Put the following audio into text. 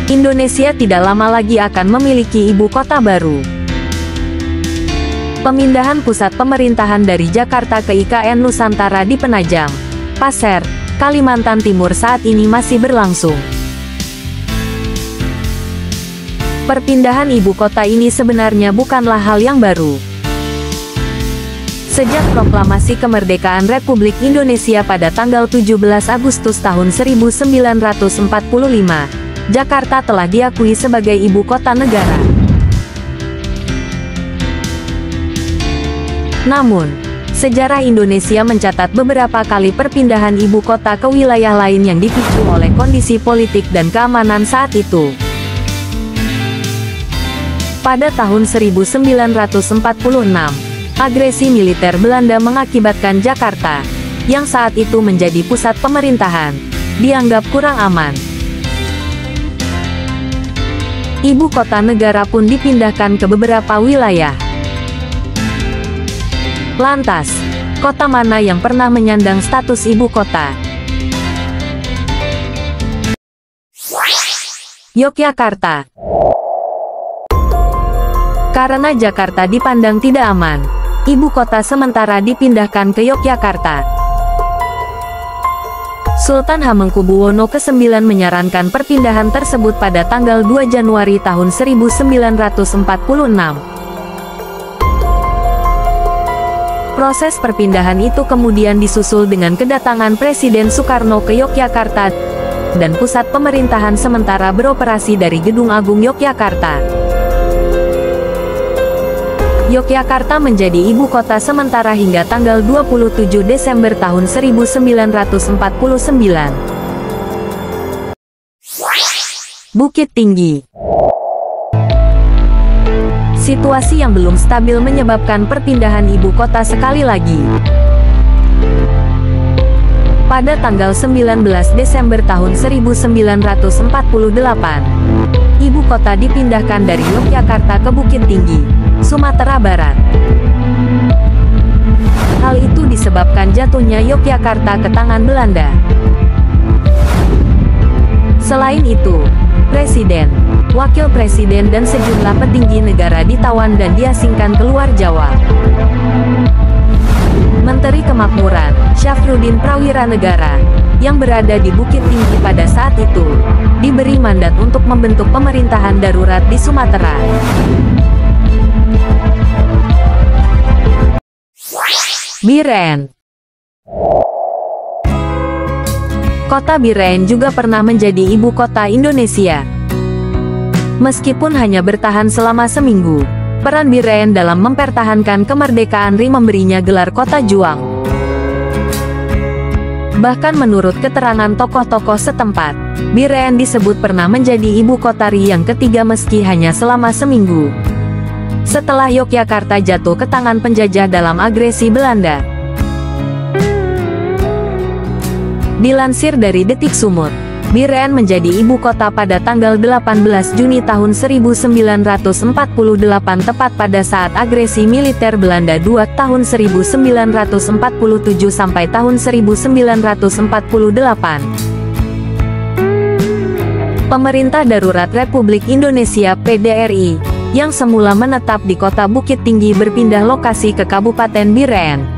Indonesia tidak lama lagi akan memiliki ibu kota baru. Pemindahan pusat pemerintahan dari Jakarta ke IKN Nusantara di Penajam Pasir, Kalimantan Timur saat ini masih berlangsung. Perpindahan ibu kota ini sebenarnya bukanlah hal yang baru. Sejak proklamasi kemerdekaan Republik Indonesia pada tanggal 17 Agustus tahun 1945, Jakarta telah diakui sebagai ibu kota negara. Namun, sejarah Indonesia mencatat beberapa kali perpindahan ibu kota ke wilayah lain yang dipicu oleh kondisi politik dan keamanan saat itu. Pada tahun 1946, agresi militer Belanda mengakibatkan Jakarta, yang saat itu menjadi pusat pemerintahan, dianggap kurang aman. Ibu kota negara pun dipindahkan ke beberapa wilayah. Lantas, kota mana yang pernah menyandang status ibu kota? Yogyakarta. Karena Jakarta dipandang tidak aman, ibu kota sementara dipindahkan ke Yogyakarta. Sultan Hamengkubuwono ke-9 menyarankan perpindahan tersebut pada tanggal 2 Januari tahun 1946. Proses perpindahan itu kemudian disusul dengan kedatangan Presiden Soekarno ke Yogyakarta, dan pusat pemerintahan sementara beroperasi dari Gedung Agung Yogyakarta. Yogyakarta menjadi ibu kota sementara hingga tanggal 27 Desember tahun 1949. Bukit Tinggi. Situasi yang belum stabil menyebabkan perpindahan ibu kota sekali lagi. Pada tanggal 19 Desember tahun 1948, ibu kota dipindahkan dari Yogyakarta ke Bukit Tinggi, Sumatera Barat. Hal itu disebabkan jatuhnya Yogyakarta ke tangan Belanda. Selain itu, Presiden, Wakil Presiden dan sejumlah petinggi negara ditawan dan diasingkan keluar Jawa. Menteri Kemakmuran, Syafruddin Prawiranegara, yang berada di Bukit Tinggi pada saat itu, diberi mandat untuk membentuk pemerintahan darurat di Sumatera. Biren. Kota Biren juga pernah menjadi ibu kota Indonesia. Meskipun hanya bertahan selama seminggu, peran Biren dalam mempertahankan kemerdekaan RI memberinya gelar kota juang. Bahkan menurut keterangan tokoh-tokoh setempat, Biren disebut pernah menjadi ibu kota RI yang ketiga meski hanya selama seminggu. Setelah Yogyakarta jatuh ke tangan penjajah dalam agresi Belanda. Dilansir dari Detik Sumut, Biren menjadi ibu kota pada tanggal 18 Juni tahun 1948 tepat pada saat agresi militer Belanda 2 tahun 1947 sampai tahun 1948. Pemerintah Darurat Republik Indonesia (PDRI) yang semula menetap di kota Bukit Tinggi berpindah lokasi ke Kabupaten Biren.